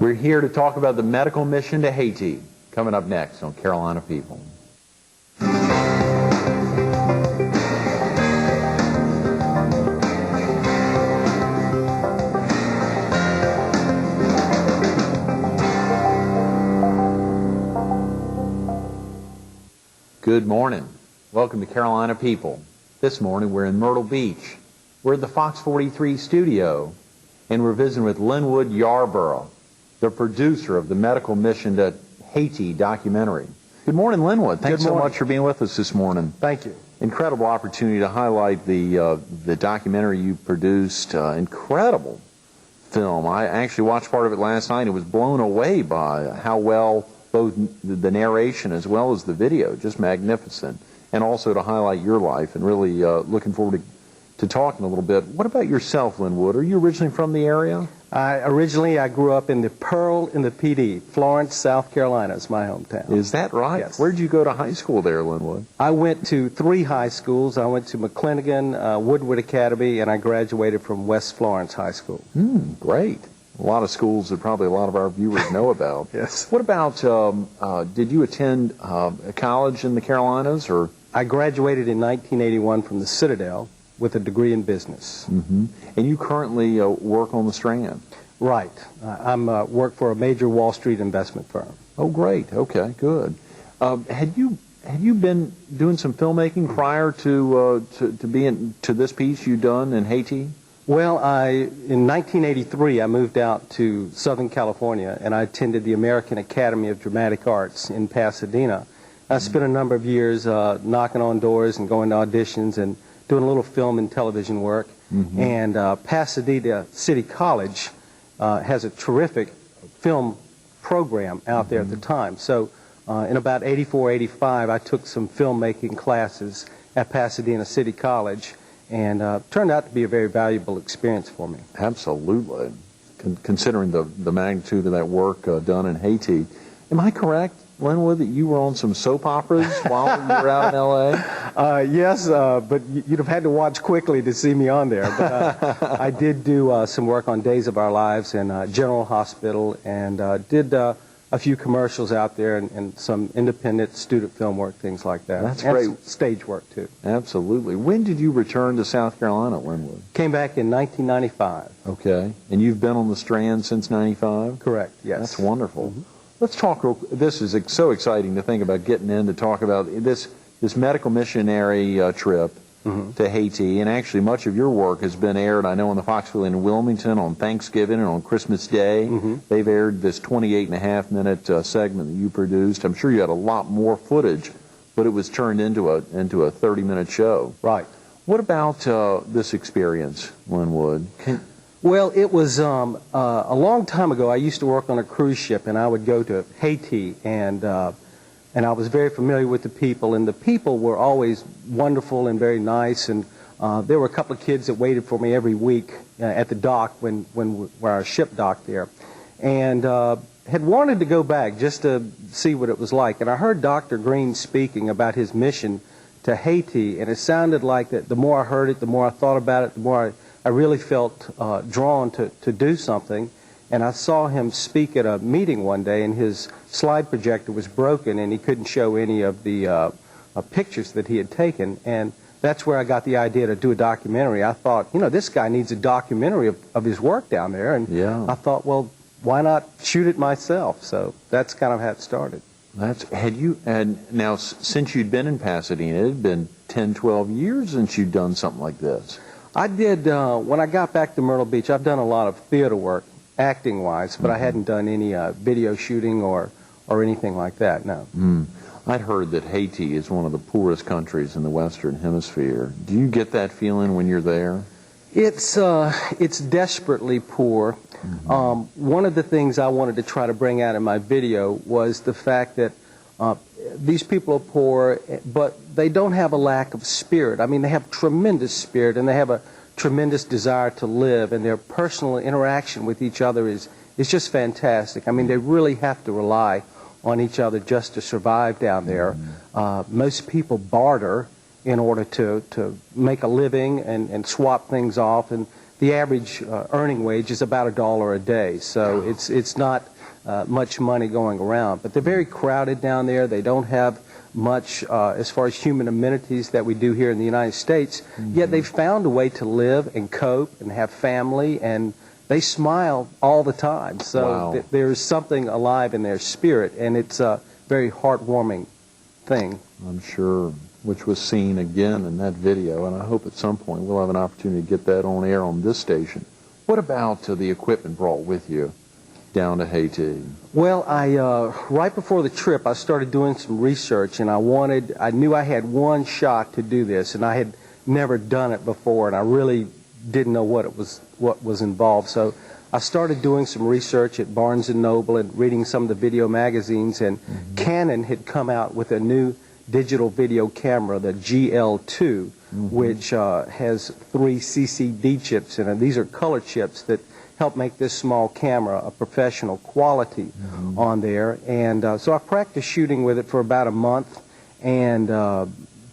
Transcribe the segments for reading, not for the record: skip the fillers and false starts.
We're here to talk about the medical mission to Haiti, coming up next on Carolina People. Good morning. Welcome to Carolina People. This morning we're in Myrtle Beach. We're at the Fox 43 studio, and we're visiting with Linwood Yarborough, the producer of the Medical Mission to Haiti documentary. Good morning, Linwood. Thanks so much for being with us this morning. Thank you. Incredible opportunity to highlight the documentary you produced. Incredible film. I actually watched part of it last night and was blown away by how well both the narration as well as the video, just magnificent. And also to highlight your life, and really looking forward to talking a little bit. What about yourself, Linwood? Are you originally from the area? Originally, I grew up in the Pearl in the PD. Florence, South Carolina is my hometown. Is that right? Yes. Where did you go to high school there, Linwood? I went to 3 high schools. I went to McClinigan, Woodward Academy, and I graduated from West Florence High School. Great. A lot of schools that probably a lot of our viewers know about. Yes. What about, did you attend college in the Carolinas? Or? I graduated in 1981 from the Citadel with a degree in business. And you currently work on the Strand? Right. I work for a major Wall Street investment firm. Oh, great. Okay, good. Had you been doing some filmmaking prior to being to this piece you've done in Haiti? Well, in 1983, I moved out to Southern California, and I attended the American Academy of Dramatic Arts in Pasadena. I spent a number of years knocking on doors and going to auditions and doing a little film and television work. And Pasadena City College has a terrific film program out there at the time. So in about 84, 85, I took some filmmaking classes at Pasadena City College, and turned out to be a very valuable experience for me. Absolutely. Considering the magnitude of that work done in Haiti. Am I correct, Linwood, that you were on some soap operas while you were out in L.A.? Yes, but you'd have had to watch quickly to see me on there. But I did do some work on Days of Our Lives and General Hospital, and did a few commercials out there and some independent student film work, things like that. That's and great. Some stage work, too. Absolutely. When did you return to South Carolina, Linwood? Came back in 1995. Okay. And you've been on the Strand since 95? Correct, yes. That's wonderful. Let's talk, this is so exciting to think about getting in to talk about this medical missionary trip to Haiti, and actually much of your work has been aired, I know, on the Fox in Wilmington on Thanksgiving and on Christmas Day. They've aired this 28.5-minute segment that you produced. I'm sure you had a lot more footage, but it was turned into a 30-minute show. Right. What about this experience, Linwood? Well, it was a long time ago. I used to work on a cruise ship, and I would go to Haiti, and I was very familiar with the people, and the people were always wonderful and very nice, and there were a couple of kids that waited for me every week at the dock where our ship docked there, and had wanted to go back just to see what it was like. And I heard Dr. Green speaking about his mission to Haiti, and it sounded like that the more I heard it, the more I thought about it, the more I really felt drawn to do something. And I saw him speak at a meeting one day, and his slide projector was broken, and he couldn't show any of the pictures that he had taken. And that's where I got the idea to do a documentary. I thought, you know, this guy needs a documentary of his work down there. And I thought, well, why not shoot it myself? So that's kind of how it started. And now, since you'd been in Pasadena, it had been 10, 12 years since you'd done something like this. I did, when I got back to Myrtle Beach, I've done a lot of theater work, acting-wise, but I hadn't done any video shooting or anything like that, no. I'd heard that Haiti is one of the poorest countries in the Western Hemisphere. Do you get that feeling when you're there? It's desperately poor. One of the things I wanted to try to bring out in my video was the fact that these people are poor, but they don't have a lack of spirit. I mean, they have tremendous spirit, and they have a tremendous desire to live, and their personal interaction with each other is just fantastic. I mean, they really have to rely on each other just to survive down there. Most people barter in order to make a living and swap things off, and the average earning wage is about $1 a day, so it's not much money going around. But they're very crowded down there. They don't have much as far as human amenities that we do here in the United States, yet they've found a way to live and cope and have family, and they smile all the time. So there's something alive in their spirit, and it's a very heartwarming thing. I'm sure, which was seen again in that video, and I hope at some point we'll have an opportunity to get that on air on this station. What about the equipment brought with you down to Haiti? Well, right before the trip, I started doing some research, and I knew I had one shot to do this, and I had never done it before, and I really didn't know what was involved. So I started doing some research at Barnes & Noble and reading some of the video magazines, and Canon had come out with a new digital video camera, the GL2, which has 3 CCD chips in it. These are color chips that help make this small camera a professional quality on there. And so I practiced shooting with it for about a month, and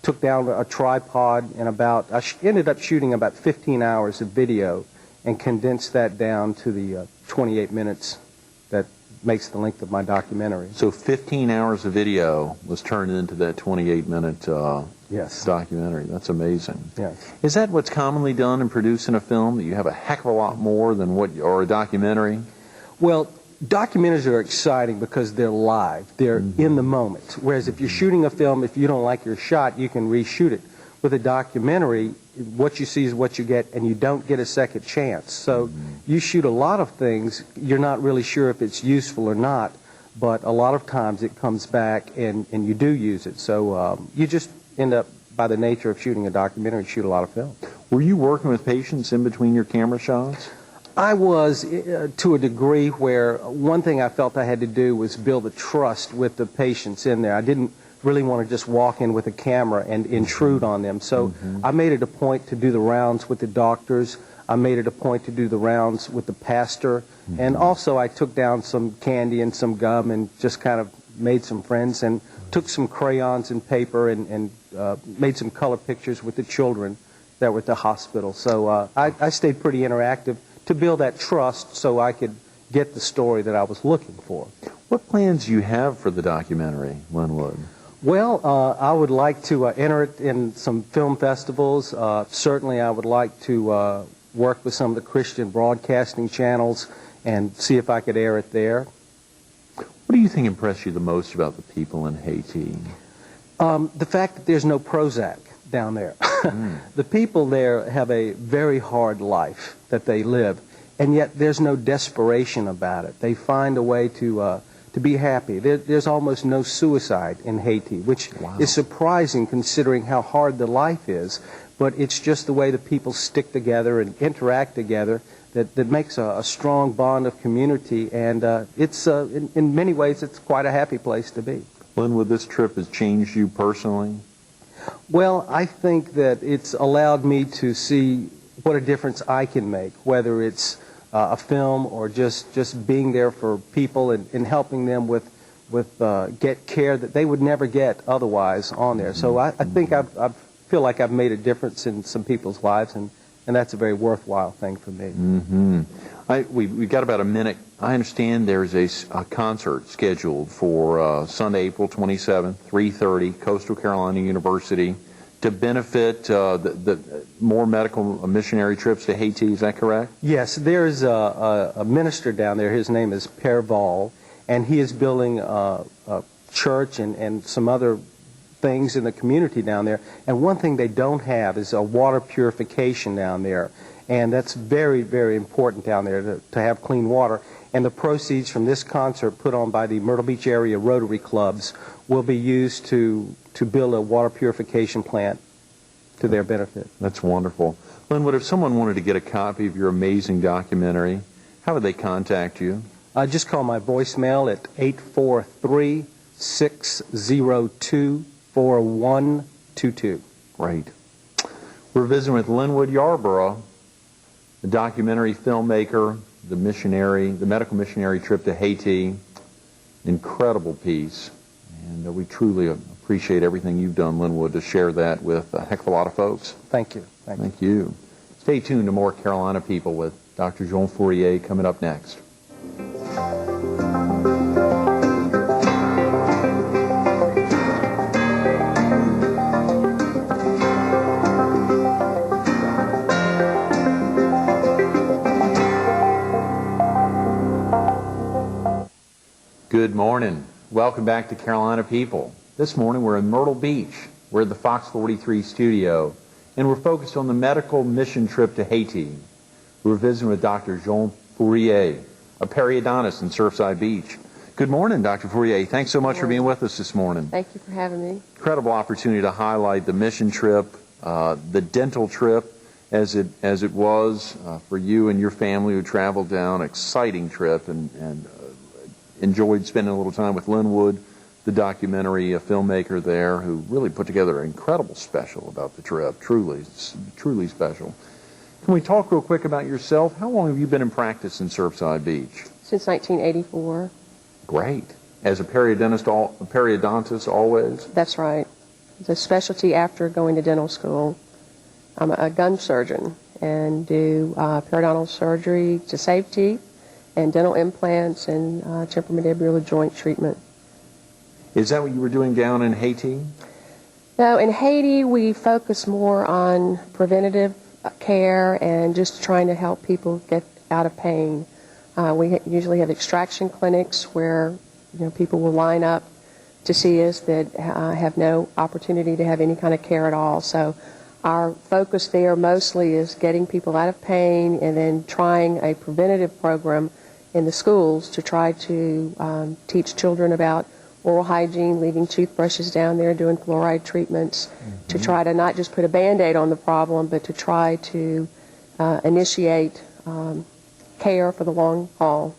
took down a tripod, and I ended up shooting about 15 hours of video and condensed that down to the 28 minutes that makes the length of my documentary. So 15 hours of video was turned into that 28-minute documentary. That's amazing. Yes. Is that what's commonly done in producing a film, that you have a heck of a lot more than or a documentary? Well, documentaries are exciting because they're live. They're in the moment. Whereas if you're shooting a film, if you don't like your shot, you can reshoot it. With a documentary, what you see is what you get, and you don't get a second chance. So you shoot a lot of things, you're not really sure if it's useful or not, but a lot of times it comes back and you do use it. So you just end up, by the nature of shooting a documentary, shoot a lot of film. Were you working with patients in between your camera shots? I was, to a degree, where one thing I felt I had to do was build a trust with the patients in there. I didn't really want to just walk in with a camera and intrude on them. So I made it a point to do the rounds with the doctors. I made it a point to do the rounds with the pastor. And also I took down some candy and some gum and just kind of made some friends, and took some crayons and paper and made some color pictures with the children that were at the hospital. So I stayed pretty interactive to build that trust so I could get the story that I was looking for. What plans do you have for the documentary, Linwood? Well, I would like to enter it in some film festivals. Certainly I would like to work with some of the Christian broadcasting channels and see if I could air it there. What do you think impressed you the most about the people in Haiti? The fact that there's no Prozac down there. The people there have a very hard life that they live, and yet there's no desperation about it. They find a way to be happy. There's almost no suicide in Haiti, which is surprising considering how hard the life is, but it's just the way the people stick together and interact together that makes a strong bond of community, and it's in many ways it's quite a happy place to be. Linwood, this trip has changed you personally? Well, I think that it's allowed me to see what a difference I can make, whether it's a film or just being there for people and helping them with get care that they would never get otherwise on there. So I think I feel like I've made a difference in some people's lives, and that's a very worthwhile thing for me. We've got about a minute. I understand there's a concert scheduled for Sunday, April 27th, 3:30, Coastal Carolina University, to benefit the more medical missionary trips to Haiti. Is that correct? Yes, there's a minister down there. His name is Père Val, and he is building a church and some other things in the community down there. And one thing they don't have is a water purification down there. And that's very, very important down there to have clean water. And the proceeds from this concert put on by the Myrtle Beach area Rotary Clubs will be used to build a water purification plant to their benefit. That's wonderful. Linwood, if someone wanted to get a copy of your amazing documentary, how would they contact you? Just call my voicemail at 843-602-4122. Great. We're visiting with Linwood Yarborough, the documentary filmmaker, the medical missionary trip to Haiti. Incredible piece. And we truly appreciate everything you've done, Linwood, to share that with a heck of a lot of folks. Thank you. Thank you. Stay tuned to more Carolina People with Dr. Jeanne Fourrier coming up next. Good morning. Welcome back to Carolina People. This morning we're in Myrtle Beach. We're at the Fox 43 studio, and we're focused on the medical mission trip to Haiti. We're visiting with Dr. Jeanne Fourrier, a periodontist in Surfside Beach. Good morning, Dr. Fourrier. Thanks so much for being with us this morning. Thank you for having me. Incredible opportunity to highlight the mission trip, the dental trip, as it was for you and your family who traveled down. Exciting trip, and enjoyed spending a little time with Linwood, the documentary filmmaker there, who really put together an incredible special about the trip. Truly special. Can we talk real quick about yourself? How long have you been in practice in Surfside Beach? Since 1984. Great. As a periodontist always? That's right. It's a specialty after going to dental school. I'm a gum surgeon and do periodontal surgery to save teeth and dental implants and temporomandibular joint treatment. Is that what you were doing down in Haiti? No, in Haiti we focus more on preventative care and just trying to help people get out of pain. We usually have extraction clinics where people will line up to see us that have no opportunity to have any kind of care at all. So our focus there mostly is getting people out of pain and then trying a preventative program in the schools to try to teach children about oral hygiene, leaving toothbrushes down there, doing fluoride treatments, to try to not just put a Band-Aid on the problem, but to try to initiate care for the long haul.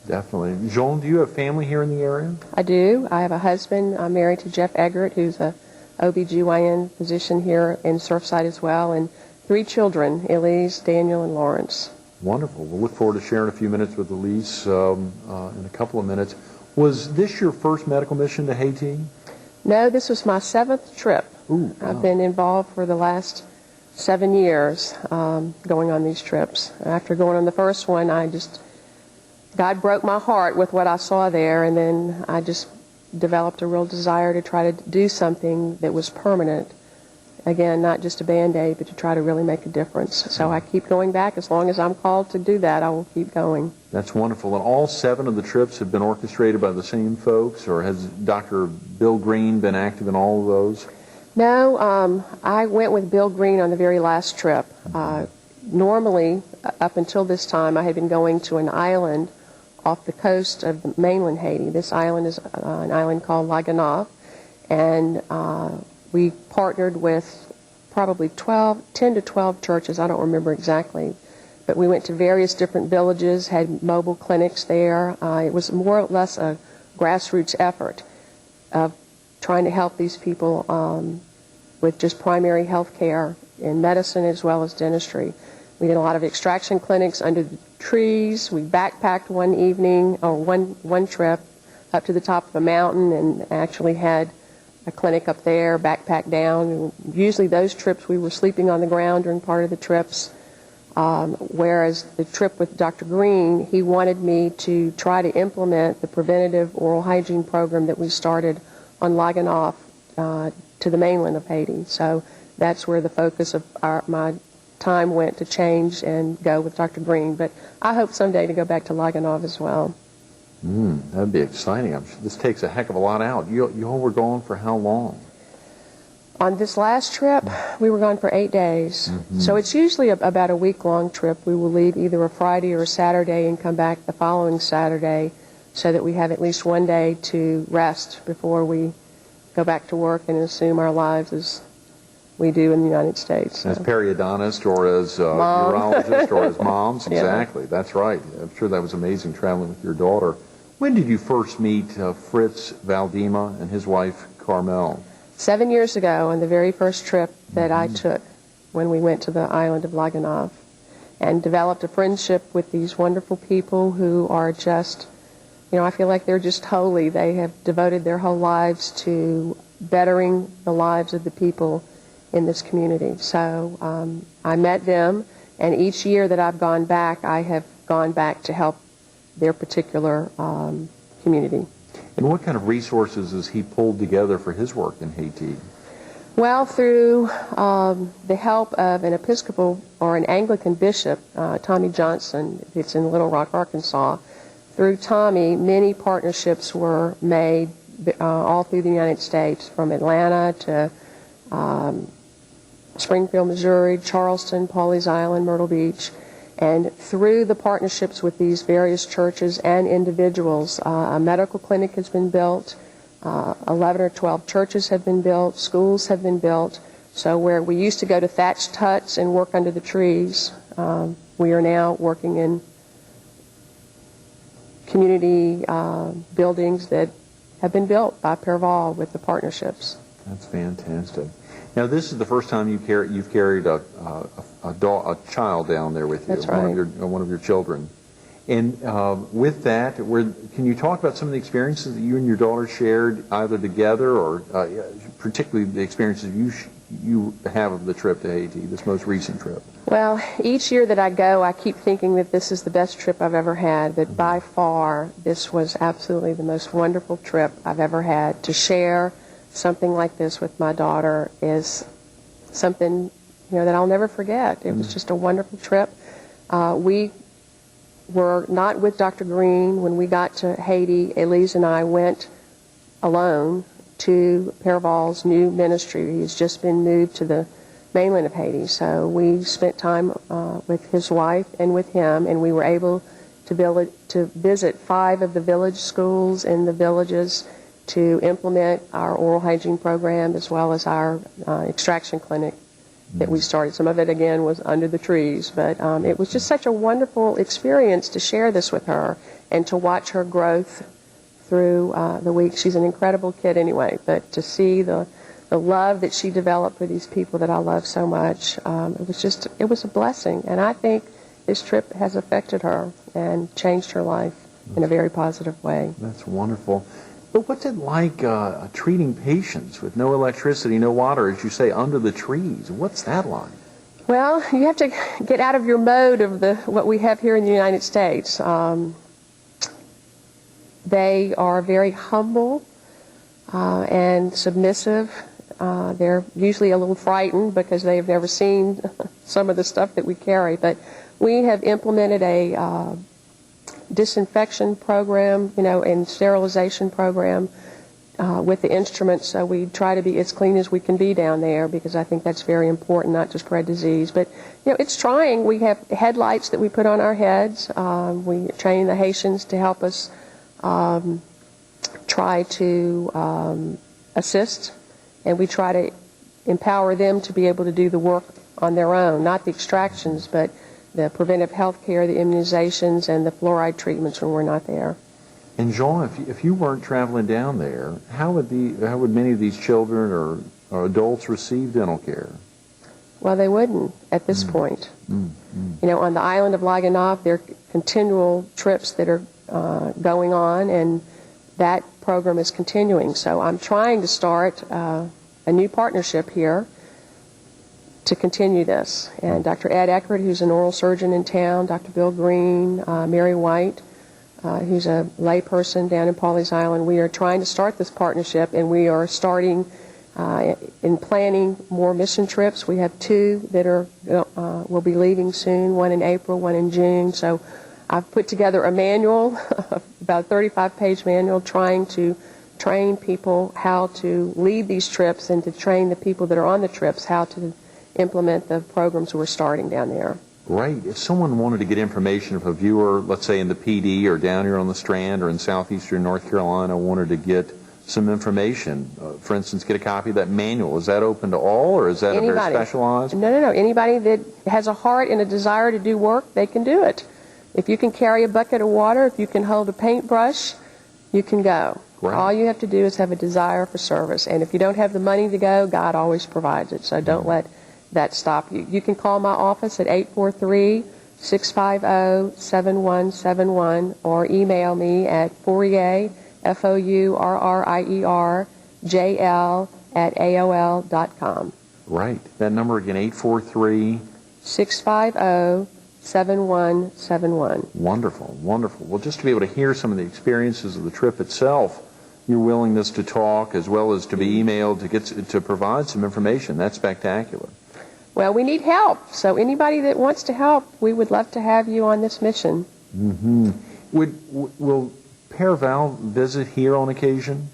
Definitely. Jeanne, do you have family here in the area? I do. I have a husband. I'm married to Jeff Eggert, who's a OBGYN physician here in Surfside as well, and 3 children, Elise, Daniel, and Lawrence. Wonderful. We'll look forward to sharing a few minutes with Elise in a couple of minutes. Was this your first medical mission to Haiti? No, this was my 7th trip. Ooh, wow. I've been involved for the last 7 years going on these trips. After going on the first one, God broke my heart with what I saw there, and then I just developed a real desire to try to do something that was permanent. Again, not just a Band-Aid, but to try to really make a difference. So I keep going back. As long as I'm called to do that, I will keep going. That's wonderful. And all 7 of the trips have been orchestrated by the same folks, or has Dr. Bill Green been active in all of those? No, I went with Bill Green on the very last trip. Normally, up until this time, I had been going to an island off the coast of mainland Haiti. This island is an island called La Gonâve, and we partnered with probably 10 to 12 churches, I don't remember exactly, but we went to various different villages, had mobile clinics there. It was more or less a grassroots effort of trying to help these people with just primary health care in medicine as well as dentistry. We did a lot of extraction clinics under the trees. We backpacked one evening, or one trip, up to the top of a mountain and actually had a clinic up there, backpack down. Usually those trips we were sleeping on the ground during part of the trips, whereas the trip with Dr. Green, he wanted me to try to implement the preventative oral hygiene program that we started on La Gonâve to the mainland of Haiti. So that's where the focus of my time went to change and go with Dr. Green. But I hope someday to go back to La Gonâve as well. That'd be exciting. I'm sure this takes a heck of a lot out. You all were gone for how long? On this last trip, we were gone for 8 days. So it's usually about a week-long trip. We will leave either a Friday or a Saturday and come back the following Saturday so that we have at least one day to rest before we go back to work and assume our lives as we do in the United States. As periodontist or as urologist or as moms? Yeah. Exactly. That's right. I'm sure that was amazing traveling with your daughter. When did you first meet Fritz Valdema and his wife, Carmel? 7 years ago on the very first trip that I took when we went to the island of La Gonâve, and developed a friendship with these wonderful people who are just, I feel like they're just holy. They have devoted their whole lives to bettering the lives of the people in this community. So I met them, and each year that I've gone back, I have gone back to help their particular community. And what kind of resources has he pulled together for his work in Haiti? Well, through the help of an Episcopal or an Anglican bishop, Tommy Johnson, it's in Little Rock, Arkansas. Through Tommy, many partnerships were made all through the United States, from Atlanta to Springfield, Missouri, Charleston, Pawleys Island, Myrtle Beach. And through the partnerships with these various churches and individuals, a medical clinic has been built, 11 or 12 churches have been built, schools have been built. So where we used to go to thatched huts and work under the trees, we are now working in community buildings that have been built by Perval with the partnerships. That's fantastic. Now, this is the first time you've carried a child down there with you. That's right. One of your children. And with that, can you talk about some of the experiences that you and your daughter shared, either together or particularly the experiences you have of the trip to Haiti, this most recent trip? Well, each year that I go, I keep thinking that this is the best trip I've ever had, but by far, this was absolutely the most wonderful trip I've ever had. To share something like this with my daughter is something, that I'll never forget. It was just a wonderful trip. We were not with Dr. Green. When we got to Haiti, Elise and I went alone to Perval's new ministry. He's just been moved to the mainland of Haiti. So we spent time with his wife and with him, and we were able to visit 5 of the village schools in the villages to implement our oral hygiene program as well as our extraction clinic that we started. Some of it, again, was under the trees, but it was just such a wonderful experience to share this with her and to watch her growth through the week. She's an incredible kid anyway, but to see the love that she developed for these people that I love so much, it was a blessing. And I think this trip has affected her and changed her life in a very positive way. That's wonderful. But what's it like treating patients with no electricity, no water, as you say, under the trees? What's that like? Well, you have to get out of your mode of what we have here in the United States. They are very humble and submissive. They're usually a little frightened because they have never seen some of the stuff that we carry. But we have implemented a disinfection program, and sterilization program with the instruments. So we try to be as clean as we can be down there, because I think that's very important, not to spread disease. But it's trying. We have headlights that we put on our heads. We train the Haitians to help us try to assist, and we try to empower them to be able to do the work on their own, not the extractions, but the preventive health care, the immunizations, and the fluoride treatments when we're not there. And Jeanne, if you weren't traveling down there, how would many of these children or adults receive dental care? Well, they wouldn't at this point. On the island of La Gonâve, there are continual trips that are going on, and that program is continuing. So I'm trying to start a new partnership here to continue this. And Dr. Ed Eckert, who's an oral surgeon in town, Dr. Bill Green, Mary White, who's a lay person down in Pawleys Island, we are trying to start this partnership, and we are starting in planning more mission trips. We have 2 that will be leaving soon, one in April, one in June. So I've put together a manual, about a 35-page manual, trying to train people how to lead these trips and to train the people that are on the trips how to implement the programs we're starting down there. Right. If someone wanted to get information, if a viewer, let's say in the PD or down here on the Strand or in southeastern North Carolina, wanted to get some information, for instance, get a copy of that manual, is that open to all, or is that Anybody. a very specialized? No. Anybody that has a heart and a desire to do work, they can do it. If you can carry a bucket of water, if you can hold a paintbrush, you can go. Right. All you have to do is have a desire for service. And if you don't have the money to go, God always provides it. So don't let that stop you. You can call my office at 843-650-7171 or email me at Fourrier, Fourrier, JL @AOL.com. Right. That number again, 843. 650-7171. Wonderful, wonderful. Well, just to be able to hear some of the experiences of the trip itself, your willingness to talk as well as to be emailed to provide some information, that's spectacular. Well, we need help, so anybody that wants to help, we would love to have you on this mission. Mm-hmm. Will Père Val visit here on occasion?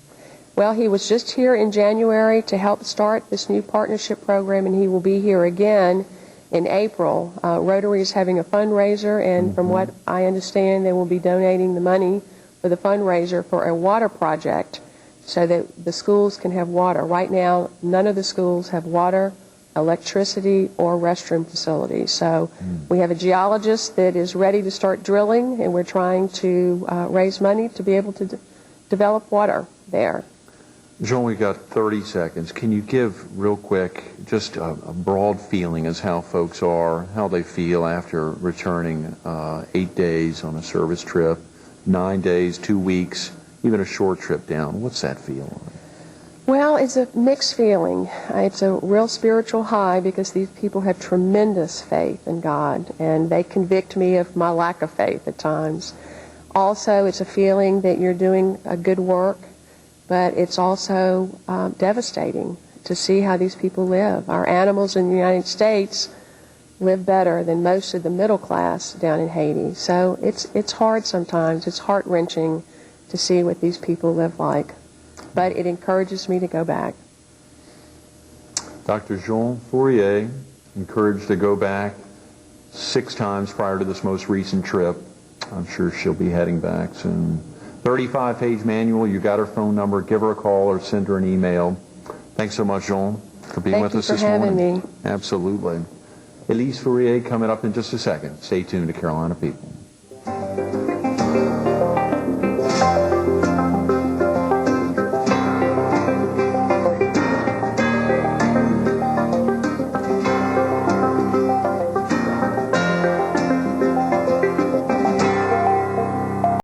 Well, he was just here in January to help start this new partnership program, and he will be here again in April. Rotary is having a fundraiser, and from what I understand, they will be donating the money for the fundraiser for a water project so that the schools can have water. Right now, none of the schools have water, electricity, or restroom facilities. So we have a geologist that is ready to start drilling, and we're trying to raise money to be able to develop water there. Jeanne, we've got 30 seconds. Can you give, real quick, just a broad feeling as how folks are, how they feel after returning 8 days on a service trip, 9 days, 2 weeks, even a short trip down? What's that feel like? Well, it's a mixed feeling. It's a real spiritual high because these people have tremendous faith in God, and they convict me of my lack of faith at times. Also, it's a feeling that you're doing a good work, but it's also devastating to see how these people live. Our animals in the United States live better than most of the middle class down in Haiti. So it's hard sometimes. It's heart-wrenching to see what these people live like. But it encourages me to go back. Dr. Jeanne Fourrier, encouraged to go back 6 times prior to this most recent trip. I'm sure she'll be heading back soon. 35-page manual. You got her phone number. Give her a call or send her an email. Thanks so much, Jeanne, for being with us this morning. Thank you for having me. Absolutely. Elise Fourrier coming up in just a second. Stay tuned to Carolina People.